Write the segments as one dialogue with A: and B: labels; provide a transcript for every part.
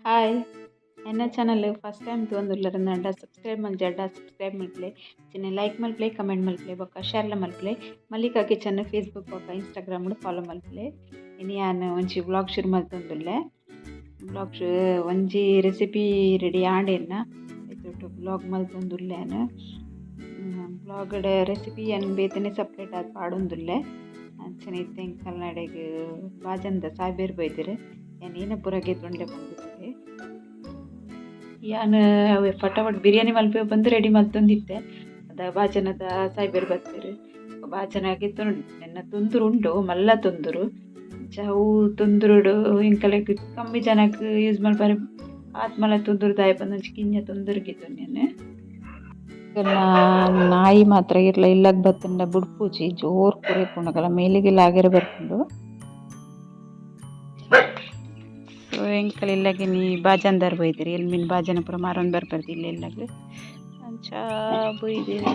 A: Hi ಎನ್ನ channel first time ತೊಂದುಲ್ಲರನ್ನ subscribe subscribe ಮಲ್ಪಲೆ ಚಿನ್ನ ಲೈಕ್ ಮಲ್ಪಲೆ ಕಮೆಂಟ್ ಮಲ್ಪಲೆ ಬೊಕ್ಕ ಶೇರ್ಲ ಮಲ್ಪಲೆ ಮಲ್ಲಿಕಾ ಕಿಚನ್ ಫೇಸ್ಬುಕ್ ಬೊಕ್ಕ ಇನ್ಸ್ಟಾಗ್ರಾಮ್ ಫಾಲೋ ಮಲ್ಪಲೆ ಇನ್ನು ಯಾನು ಒಂಜಿ ವ್ಲಾಗ್ ಶುರು ಮಲ್ತೊಂದುಲ್ಲೆ ವ್ಲಾಗ್ ಒಂಜಿ ರೆಸಿಪಿ ರೆಡಿ ಆಂಡೇನ ಐತೊಟ್ಟು ವ್ಲಾಗ್ ಮಲ್ತೊಂದುಲ್ಲೆನ್ ವ್ಲಾಗ್ಡ್ ರೆಸಿಪಿ ಏನು ಬೇತನೆ ಸಪ್ರೇಟ್ ಆದ್ ಪಾಡೊಂದುಲ್ಲೆ ಅಂಚನೆ ಇತ್ತೆ ಕಲ್ನಾಡೆಗ್ ಬಾಜಂದ ಸಾಯ್ಬೇರ್ ಬೈದೆರ್ ಏನ ಪೂರಗೆ ತೊಂಡೆ ಬಂದಿದ್ದೆ ಯಾನ್ ಫಟಾಫಟ್ ಬಿರಿಯಾನಿ ಮಲ್ಪೆ ಬಂದು ರೆಡಿ ಮಲ್ತೊಂದಿತ್ತೆ ಅದ ಬಾಜನದ ಸಾಯ್ಬೇರ್ ಬತ್ತೇರು ಬಾಜನಾಗೆ ಎನ್ನ ತೊಂದರು ಉಂಡು ಮಲ್ಲ ತೊಂದರು ಅವು ತೊಂದುರುಡು ಇಂಕಲೆಗ್ ಕಮ್ಮಿ ಜನಕ್ಕೆ ಯೂಸ್ ಮಲ್ಪರೆ ಆತ್ಮಲ ತೊಂದರು ದಾಯ ಬಂದು ಕಿಂಜ ತೊಂದರೆಗೆ ತೊನ್ನೇನೆ ನಾಯಿ ಮಾತ್ರ ಇರ್ಲ ಇಲ್ಲಾಗ ಬತ್ತಂಡ ಬುಡ್ಪೂಜಿ ಜೋರ್ ಕುರೆ ಪುಣಗಲ ಮೇಲಿಗೆಲ್ಲ ಆಗಿರ ಬರ್ಕೊಂಡು ಎಂಕಲ್ ಇಲ್ಲಾಗೆ ನೀ ಬಾಜಂದಾರ್ ಬೈದಿರಿ ಎಲ್ಲಿ ಮೀನು ಬಾಜನ ಪುರ ಮಾರೊಂದು ಬರ್ಬಾರ್ದು ಇಲ್ಲ ಇಲ್ಲಾಗ ಅಂಚ ಬೈದಿರಿ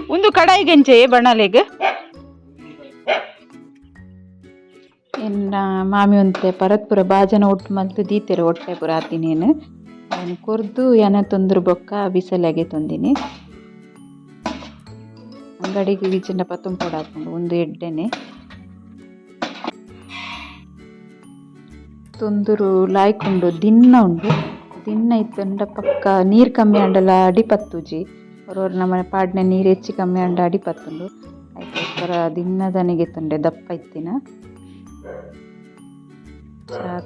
A: ಒಂದು ಕಡಾಯಿ ಗೆಂಚೆ ಬಣಲೆಗ್ ಎನ್ನ ಮಾಮಿ ಒಂತೆ ಪರತ್ ಪುರ ಬಾಜನ ಒಟ್ಟು ಮಲ್ತು ದೀತೆರು ಹೊಟ್ಟೆ ಪುರ ಆತಿನೇನು ಅವನು ಕೊರ್ದು ಏನ ತೊಂದ್ರು ಬೊಕ್ಕ ಬಿಸಲಾಗೆ ತೊಂದಿನಿ ಅಂಗಡಿಗೆ ವಿಚಿನ ಪತ್ತೊಂಪೊಡ ಹಾಕೊಂಡು ಒಂದು ಎಡ್ಡೆನೆ ತೊಂದರು ಲಾಯ್ಕೊಂಡು ದಿನ ಉಂಡು ದಿನ ಇತ್ತಂಡ ಪಕ್ಕ ನೀರು ಕಮ್ಮಿ ಅಂಡಲ ಅಡಿಪತ್ತುಜಿ ಅವ್ರವ್ರ ನಮ್ಮನೆ ಪಾಡ್ನೆ ನೀರು ಹೆಚ್ಚಿ ಕಮ್ಮಿ ಅಂಡ ಅಡಿಪತ್ತುಂಡು ಆಯ್ತು ದಿನದನಿಗೆ ತಂಡೆ ದಪ್ಪ ಇತ್ತಿನ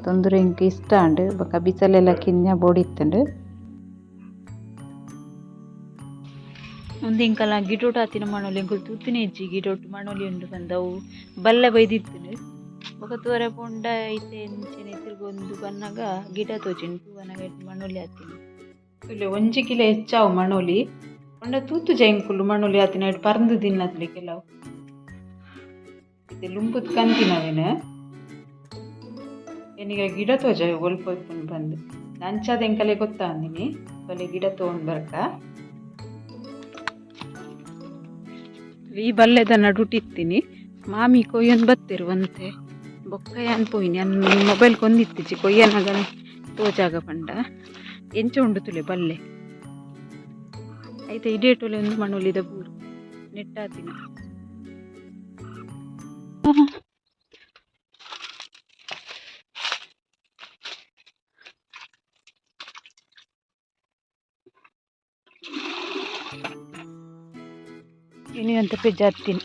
A: ತೊಂದರೆ ಇಂಕ ಇಷ್ಟ ಅಂಡು ಬೊಕ್ಕ ಬಿಸಲೆಲ್ಲ ಕಿಂಜ ಬೋಡಿತ್ತಂಡು ಒಂದು ಇಂಕಲ ಗಿಡೋಟ ಆತಿನ ಮಣೋಲಿ ಎಂಕುಲು ತೂತಿನ ಹೆಚ್ಚಿ ಗಿಡೋಟು ಮಣೋಲಿ ಉಂಡು ಬಂದವು ಬಲ್ಲೆ ಬೈದಿತ್ತನು ಬೊಕ ತೋರೆ ಪೋಂಡ ಐತೆ ಎಂಚನೆ ತಿರ್ಗೊಂದು ಬನ್ನಾಗ ಗಿಡ ತೋಜಿಂಟು ಬನ್ನಾಗ ಮಣೋಲಿ ಆತಿನ ತುಲೆ ಒಂಜಿ ಕಿಲೋ ಹೆಚ್ಚಾವು ಮಣೋಲಿ ಪಂಡ ತೂತು ಜೈಂಕುಲು ಮಣೋಲಿ ಆತಿನ ಇಟ್ಟು ಪರಂದು ತಿನ್ನತ್ಲಿ ಕೆಲವು ಇದು ಲುಂಬುದ್ ಕಂತಿನವೇನ ಏನೀಗ ಗಿಡ ತೋಜ ಒಲ್ಪ ಹೊಯ್ಕೊಂಡು ಬಂದು ನಂಚಾದ ಎಂಕಲೆ ಗೊತ್ತಾ ಅಂದಿನಿ ಬಲೆ ಗಿಡ ತೊಗೊಂಡು ಬರ್ಕ ಈ ಬಲ್ಲೆದ ನಡುಟಿತ್ತೀನಿ ಮಾಮಿ ಕೊಯ್ಯನ್ ಬತ್ತಿರುವಂತೆ ಬೊಕ್ಕ ಏನ್ ಪೋಯಿನಿ ನನ್ನ ಮೊಬೈಲ್ ಕೊಂದಿತ್ತಿಜಿ ಕೊಯ್ಯನಾಗ ತೋಜಾಗ ಪಂಡ ಎಂಚ ಉಂಡು ತುಲೆ ಬಲ್ಲೆ ಐತೆ ಇಡೇಟೊಲೆ ಒಂದು ಮಣ್ಣೊಲಿದ ಬೂರು ನೆಟ್ಟಾತಿನ ಇನ್ನಂತ ಪೆಜ್ಜಾತ್ತೀನಿ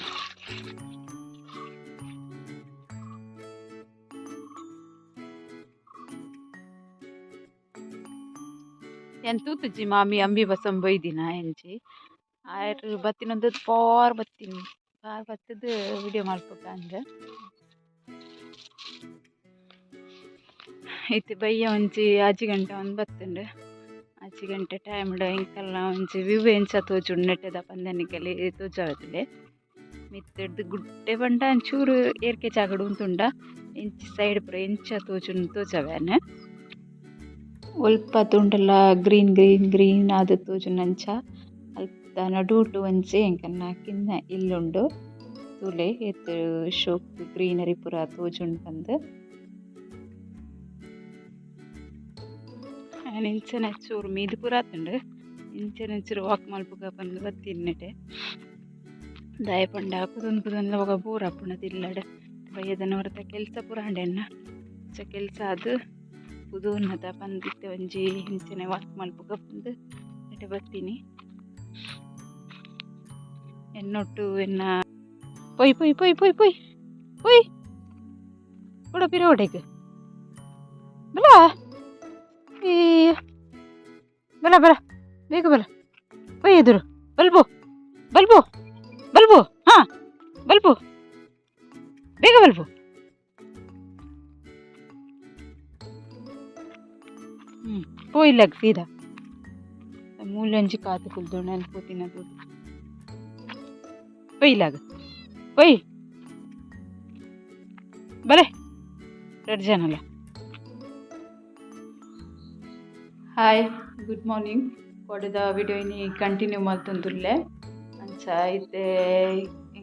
A: ಎಂತೂತಜ್ಜಿ ಮಾಮಿ ಅಂಬಿ ಬಸಂ ಬೈದಿನ ಎಂಚಿ ಆಯ್ತು ಬತ್ತಿನೊಂದು ಪಾರ್ ಬತ್ತೀನಿ ಪಾರ್ ಬತ್ತದು ವಿಡಿಯೋ ಮಾಡ್ಬೇಕ ಹಂಗ ಐತಿ ಬಯ್ಯ ಒಂಜಿ ಆಜಿ ಗಂಟೆ ಒಂದು ಬತ್ತುಂಡು ಆಜಿ ಗಂಟೆ ಟೈಮ್ ಇಂಕಲ್ಲ ಒಂಜಿ ವ್ಯೂ ಎಂಚ ತೋಜುಂಡು ನೆಟ್ಟದ ಪಂದನಿಕಲಿ ತೋಜಾವತಿಲೆ ಮಿತ್ತಡ್ದು ಗುಡ್ಡೆ ಬಂಡ ಒಂಚೂರು ಏರ್ಕೆ ಜಾಗಡು ಉಂತುಂಡ ಎಂಚಿ ಸೈಡ್ ಪುರ ಎಂಚ ತೋಜುಂಡು ತೋಜಾವ್ಯಾನ ಒಲ್ಪ ತುಂಡಲ ಗ್ರೀನ್ ಗ್ರೀನ್ ಗ್ರೀನ್ ಆದ ತೋಜುಂಡು ಅಲ್ಪ ನಡುಟು ಒಂಚೆ ಎಂಕನ್ನ ಕಿನ್ನ ಇಲ್ಲುಂಡು ತುಲೆ ಎತ್ತು ಶೋಕ್ ಗ್ರೀನರಿ ಪುರ ತೋಜುಂಡು ಬಂದು ಇಂಚನೆ ಚೂರು ಮೀದು ಪುರ ಆತುಂಡು ಇಂಚನೆ ಚೂರು ವಾಕ್ ಮಲ್ಪುಗ ಬಂದು ಬತ್ತಿನ್ನೆಟೆ ದಾಯ ಪಂಡ ಕುದೊಂದು ಹೋಗ ಬೋರ್ ಹಾಪುಣದು ಇಲ್ಲಡೆ ಬಯ್ಯದನ ಹೊರತ ಕೆಲಸ ಪುರ ಹಂಡೆನ್ನ ಕೆಲಸ ಅದು ಕುದೋನ್ನದ ಬಂದಿತ್ತೆ ಒಂಜಿ ಇಂಚನೆ ವಾಕ್ ಮಲ್ಪುಗ ಬಂದು ನೆಟೆ ಬತ್ತೀನಿ ಎನ್ನೊಟ್ಟು ಎನ್ನ ಪೊಯ್ ಪೊಯ್ ಪೊಯ್ ಪೊಯ್ ಪೊಯ್ ಪೊಯ್ ಕೊಡ ಪಿರ ಹೊಡೆಗೆ ಬಲ ಈ ಬಲ ಬಲ ಬೇಗ ಬಲ ಪೊಯ್ ಎದುರು ಬಲ್ಬು ಬಲ್ಬು ಬಲ್ಬು ಹಾ ಬಲ್ಬು ಬೇಗ ಬಲ್ಬು ಪೋಯ್ಲಾಗ ಸೀದಾ ಮೂಲಂಜಿ ಕಾತು ಕುಲ್ದು ನೆನ್ಪೋತಿನದು ಪೊಯ್ಲಾಗ ಪೊಯ್ ಬಲೆ ಎರಡು ಜನಲ್ಲ ಹಾಯ್ ಗುಡ್ ಮಾರ್ನಿಂಗ್ ಕೊಡದ ವಿಡಿಯೋ ಇನ್ನಿ ಕಂಟಿನ್ಯೂ ಮಲ್ತೊಂದುಲ್ಲೆ ಅಂಚ ಐತೆ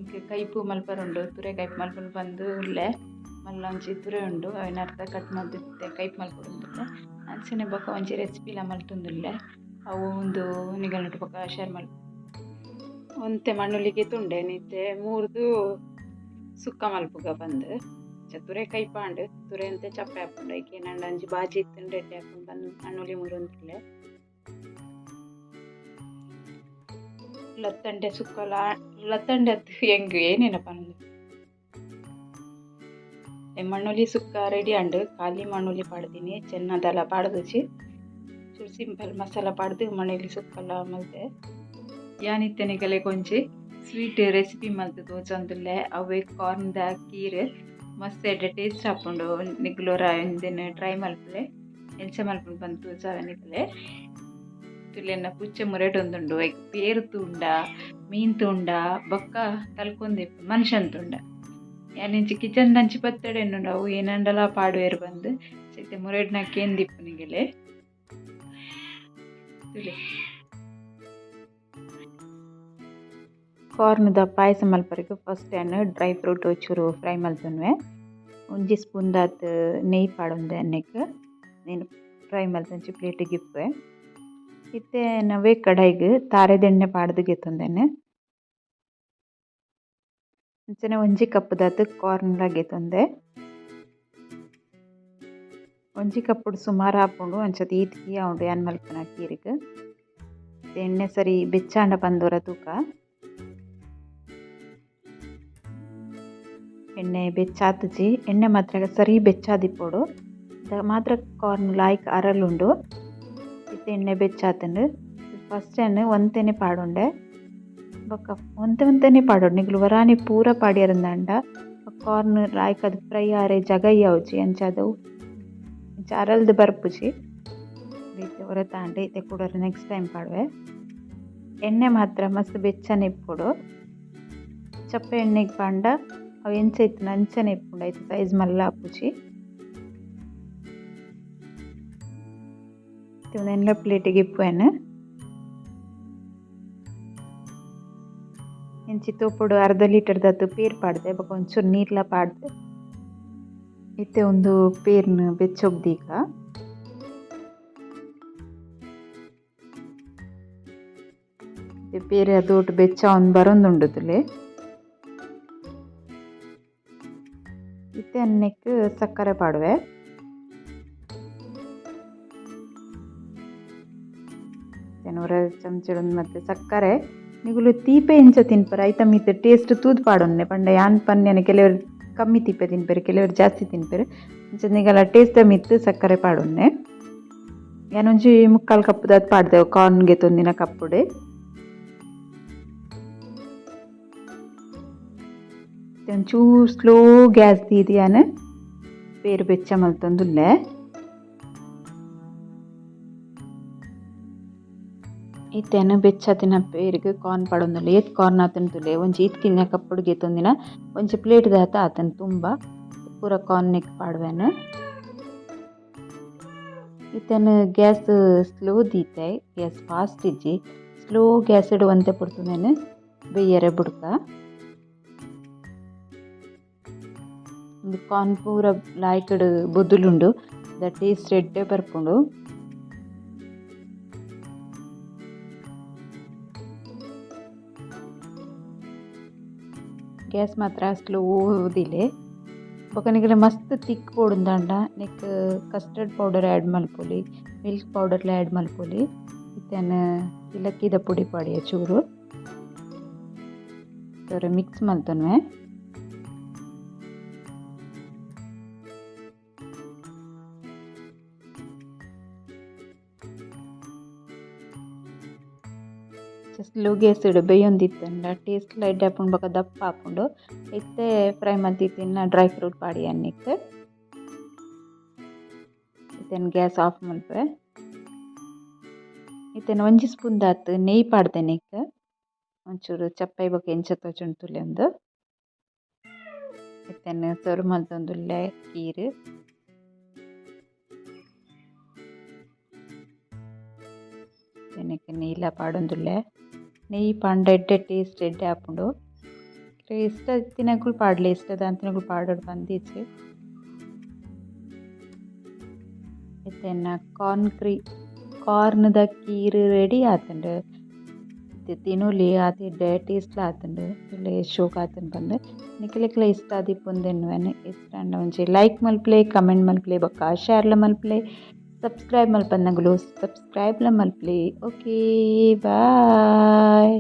A: ಈಗ ಕೈಪು ಮಲ್ಪರುಂಡು ತುರೆ ಕೈಪು ಮಲ್ಪುಂಡು ಬಂದು ಉಳ್ಳೆ ಮಲ್ಲ ಒಂಜಿ ತುರೆ ಉಂಡು ಅವಿನ ಅರ್ಧ ಕಟ್ ಮಲ್ದಿತ್ತೆ ಕೈಪು ಮಲ್ಪೊಡುಂದುಲ್ಲೆ ಅಂಚನೆ ಬೊಕ ಒಂಜಿ ರೆಸಿಪಿಲ ಮಲ್ತೊಂದುಲ್ಲೆ ಅವು ಒಂದು ನಿಗಲ್ನೊಟ್ಟು ಬೊಕ ಶೇರ್ ಮಲ್ಪ ಒಂತೆ ಮಣ್ಣುಲಿಗೆ ತುಂಡೆ ನಿತ್ತೆ ಮೂರ್ದು ಸುಕ್ಕ ಮಲ್ಪುಗ ಬಂದು ತುರೆ ಕೈಪಾಂಡು ತುರೆ ಅಂತೆ ಚಪ್ಪೆ ಹಾಕೊಂಡು ಐಕೆ ನಂಡ ಒಂಜಿ ಬಾಜಿ ಇತ್ತುಂಡು ಎಡ್ಡೆ ಹಾಕೊಂಡು ಬಂದು ಮಣ್ಣುಲಿ ಮುರುಂದುಲ್ಲೆ ಲತ್ತಂಡೆ ಸುಕ್ಕಲ ಲತ್ತಂಡೆ ಅದು ಹೆಂಗೆ ಏನೇನಪ್ಪ ಅನ್ನೋದು ಮಣ್ಣುಲಿ ಸುಕ್ಕ ರೆಡಿ ಆಂಡು ಖಾಲಿ ಮಣ್ಣುಲಿ ಪಾಡ್ತೀನಿ ಚೆನ್ನದೆಲ್ಲ ಪಾಡ್ದುಚಿ ಚೂರು ಸಿಂಪಲ್ ಮಸಾಲ ಪಾಡ್ದು ಮಣ್ಣುಲಿ ಸುಕ್ಕಲ್ಲ ಮಲ್ತೆ ಯಾನಿತ್ತೆನಿಗಲೆ ಕೊಂಚಿ ಸ್ವೀಟ್ ರೆಸಿಪಿ ಮಲ್ತು ತೋಚಂದುಲ್ಲೆ ಅವೇ ಕಾರ್ನ್ದ ಕೀರ್ ಮಸ್ತ್ ಎಡ್ಡೆ ಟೇಸ್ಟ್ ಹಾಕೊಂಡು ನಿಗ್ಲೋರ ಇಂದಿನ ಟ್ರೈ ಮಲ್ಪಲೆ ಎಂಚ ಮಲ್ಪುಂಡು ಬಂದು ತೋಚವನಿಗಲೆ ತುಲೆನ ಪುಚ್ಚೆ ಮುರೆಡ್ ಒಂದುಂಡು ಐಕ್ ಪೇರು ತೂಂಡ ಮೀನ್ ತೂಂಡ ಬೊಕ್ಕ ತಲ್ಕೊಂದಿಪ್ಪು ಮನುಷ್ಯನ್ ತೂಂಡ ಯಾನಿಂಚಿ ಕಿಚನ್ ದಂಚಿ ಪತ್ತಡೆ ಎನ್ನುಂಡು ಅವು ಏನಂಡಲ ಪಾಡುವೆರು ಬಂದು ಚೈತೆ ಮುರೆಡ್ನ ಕೇಂದಿಪ್ಪು ನಿಗಲೆ ತುಲೆ ಕಾರ್ನ್ದ ಪಾಯಸ ಮಲ್ಪರೆಗ್ ಫಸ್ಟ್ ಡ್ರೈ ಫ್ರೂಟ್ ಚೂರು ಫ್ರೈ ಮಲ್ತೊನ್ವೆ ಒಂಜಿ ಸ್ಪೂನ್ ದಾತ್ ನೆಯ್ ಪಾಡೊಂದೆ ಎಣ್ಣೆಗ್ ನೀನು ಫ್ರೈ ಮಲ್ತೊಂಚಿ ಪ್ಲೇಟಿಗೆ ಇಪ್ಪೆ ಇತ್ತೆ ನವೆ ಕಡಾಯಿಗ್ ತಾರೆದೆಣ್ಣೆ ಪಾಡ್ದು ಗೆತ್ತೊಂದೆನೆ ಅಂಚನೆ ಒಂಜಿ ಕಪ್ ದಾತ್ ಕಾರ್ನ್ ಗೆತ್ತೊಂದೆ ಒಂಜಿ ಕಪ್ಪುಡು ಸುಮಾರು ಹಾಪುಂಡು ಅಂಚದ ಈತ್ಗಿ ಆವುಂಡು ಯಾನ್ ಮಲ್ಪನ ಕೀರಿಗ್ ಎಣ್ಣೆ ಸರಿ ಬೆಚ್ಚಾಂಡ ಬಂದೋರ ತೂಕ ಎಣ್ಣೆ ಬೆಚ್ಚಾತುಜಿ ಎಣ್ಣೆ ಮಾತ್ರ ಸರಿ ಬೆಚ್ಚಾದಿಪ್ಪೋಡು ಮಾತ್ರ ಕಾರ್ನ್ ಲಾಯ್ಕ್ ಅರಲುಂಡು ಇತ್ತೆ ಎಣ್ಣೆ ಬೆಚ್ಚಾತಂಡು ಫಸ್ಟ್ ಒಂತೆನೆ ಪಾಡುಂಡೆ ಬೊಕ್ಕ ಒಂತೆನೆ ಪಾಡೋಡು ನಿಗ್ಲು ವರಾನಿ ಪೂರ ಪಾಡ್ಯರಂದಾಂಡ ಕಾರ್ನ್ ಲಾಯ್ಕ್ ಅದು ಫ್ರೈ ಆರೆ ಜಗೈ ಆವುಜಿ ಅಂಚ ಅರಲ್ದು ಬರ್ಪುಜಿ ಇತ್ತೆ ಹೊರ ತಾಂಡೆ ಇತ್ತೆ ಕೂಡ ನೆಕ್ಸ್ಟ್ ಟೈಮ್ ಪಾಡುವೆ ಎಣ್ಣೆ ಮಾತ್ರ ಮಸ್ತ್ ಬೆಚ್ಚನೆ ಇಪ್ಪೋಡು ಚಪ್ಪೆ ಎಣ್ಣೆಗೆ ಪಾಂಡ ಅವು ಎಂಚ ಇತ್ತು ಅಂಚನೆ ಇಪ್ಪುಂಡು ಐತೆ ಸೈಜ್ ಮಲ್ಲ ಆಪುಜಿ ಒಂದೆಲ್ಲ ಪ್ಲೇಟಿಗೆ ಇಪ್ಪುವೆನು ಎಂಚಿ ತೋಪುಡು ಅರ್ಧ ಲೀಟರ್ ದತ್ತು ಪೇರ್ ಪಾಡ್ದೆ ಬೊಕ ಒಂಚೂರು ನೀರ್ಲ ಪಾಡ್ದೆ ಇತ್ತೆ ಒಂದು ಪೇರ್ನ ಬೆಚ್ಚೊಗ್ದೀಗ ಪೇರೆ ಅದೋಟು ಬೆಚ್ಚ ಒಂದು ಬರೊಂದುಂಡು ತುಲೆ ಇತ್ತೆ ಅನ್ನೆಕ್ ಸಕ್ಕರೆ ಪಾಡುವೆ ನೂರ ಚಮಚ ಮತ್ತೆ ಸಕ್ಕರೆ ನಿಗುಲು ತೀಪೆ ಇಂಚ ತಿನ್ಪರು ಐತ ಮಿತ್ ಟೇಸ್ಟ್ ತೂದು ಪಾಡೊನ್ನೆ ಪಂಡ ಯಾನ್ ಪನ್ಯನ ಕೆಲವರು ಕಮ್ಮಿ ತೀಪೆ ತಿನ್ಪೆರು ಕೆಲವರು ಜಾಸ್ತಿ ತಿನ್ಪೆರು ಇಂಚ ನಿಗಲ ಟೇಸ್ಟ್ ಮಿತ್ ಸಕ್ಕರೆ ಪಾಡೊನ್ನೆ ಯಾನೊಂಜಿ 3/4 ಕಪ್ ದಾತ್ ಪಾಡ್ದೆವು ಕಾರ್ನ್ಗೆ ತೊಂದಿನ ಕಪ್ಪುಡೆ ಒಂಚೂರು ಸ್ಲೋ ಗ್ಯಾಸ್ ದೀದಿಯಾನ ಪೇರು ಬೆಚ್ಚ ಮಲ್ತೊಂದುಲ್ಲೆ ಇತ್ತೇನು ಬೆಚ್ಚತಿನ ಪೇರಿಗೆ ಕಾರ್ನ್ ಪಾಡೊಂದುಲ್ಲೆ ಏತ್ ಕಾರ್ನ್ ಆತನ ತುಲೆ ಒಂಜಿ ಇತ್ಕಿನ ಕಪ್ಪುಡ್ಗೆ ತೊಂದಿನ ಒಂಜಿ ಪ್ಲೇಟ್ ದಾತ ಆತನ ತುಂಬ ಪೂರ ಕಾರ್ನ್ಗೆ ಪಾಡುವೆನು ಇತ್ತೇನು ಗ್ಯಾಸ್ ಸ್ಲೋ ದೀತೆ ಗ್ಯಾಸ್ ಫಾಸ್ಟ್ ಇಜ್ಜಿ ಸ್ಲೋ ಗ್ಯಾಸ್ ಇಡುವಂತೆ ಪುಡ್ತುಂದೇನು ಬೇಯರೆ ಬುಡ್ಕ ಒಂದು ಕಾರ್ನ್ ಪೂರ ಲಾಯ್ಕಡ್ ಬೊದ್ದುಲುಂಡು ದ ಟೇಸ್ಟ್ ಎಡ್ಡೆ ಬರ್ಪುಂಡು ಗ್ಯಾಸ್ ಮಾತ್ರ ಸ್ಲೋ ದಿಲೆ ಬೊಕನಿಗೆಲ್ಲ ಮಸ್ತ್ ತಿಕ್ ಪೋಡುಂದಾಂಡ ನೆಕ್ ಕಸ್ಟರ್ಡ್ ಪೌಡರ್ ಆ್ಯಡ್ ಮಲ್ಪೊಲಿ ಮಿಲ್ಕ್ ಪೌಡರ್ಲ ಆ್ಯಡ್ ಮಲ್ಪೊಲಿ ಇತ್ತೇನು ಇಲಕ್ಕಿದ ಪುಡಿ ಪಾಡಿಯ ಚೂರು ತೋರ ಮಿಕ್ಸ್ ಮಲ್ತೊನ್ವೆ ಸ್ಲೋ ಗ್ಯಾಸ್ ಇಡು ಬೇಯೊಂದಿತ್ತಂಡ ಟೇಸ್ಟ್ ಲೈಟ್ ಹಾಪುಂಡು ಬೊಕ ದಪ್ಪ ಹಾಪುಂಡು ಇತ್ತೆ ಫ್ರೈ ಮಲ್ತಿತ್ತಿನ ಡ್ರೈ ಫ್ರೂಟ್ ಪಾಡಿ ಅನ್ನಿಕ್ ಇತ್ತೇನು ಗ್ಯಾಸ್ ಆಫ್ ಮಲ್ಪೆ ಇತ್ತೇನು ಒಂಜಿ ಸ್ಪೂನ್ ದಾತ್ ನೆಯ್ ಪಾಡ್ದೆನಿಕ್ ಒಂಚೂರು ಚಪ್ಪೈ ಬೊಕ ಎಂಚ ತೋಜುಂಡು ತುಲೆ ಒಂದು ಇತ್ತೇನು ಸರ್ವ್ ಮಲ್ತೊಂದುಲ್ಲೆ ಕೀರ್ ನೆಕ್ ನೀಲ ಪಾಡೊಂದುಲ್ಲೆ ನೆಯ್ಯಿ ಪಾಂಡ ಎಡ್ಡೆ ಟೇಸ್ಟ್ ಎಡ್ಡೆ ಆಪುಂಡು ಇಷ್ಟ ತಿನ್ನಕ್ಕೂ ಪಾಡ್ಲಿ ಇಷ್ಟದ ಅಂತಿನಗಳು ಪಾಡೋಡು ಬಂದಿச்சு ಇತ್ತೆನ್ನ ಕಾರ್ನ್ದ ಕೀರು ರೆಡಿ ಆತುಂಡು ಇತ್ತೆ ತಿನುಲಿ ಆತಿಡ್ಡೆ ಟೇಸ್ಟ್ಲ ಆತುಂಡು ಇಲ್ಲೆ ಶೋಕ್ ಆತುಂಡು ಪಂದ್ ನಿಕುಲೆಗ್ಲ ಇಷ್ಟ ಆದಿಪ್ಪುಂದೆನ್ನುವೆನ್ ಇಷ್ಟ ಆಂಡ ಒಂಜಿ ಲೈಕ್ ಮಲ್ಪಲೆ ಕಮೆಂಟ್ ಮಲ್ಪಲೆ ಬೊಕ್ಕ ಶೇರ್ಲ ಮಲ್ಪಲೆ ಸಬ್ಸ್ಕ್ರೈಬ್ ಮಲ್ಪಂದಗುಲು ಸಬ್ಸ್ಕ್ರೈಬ್ಲ ಮಲ್ಪಲೆ ಓಕೆ ಬಾಯ್.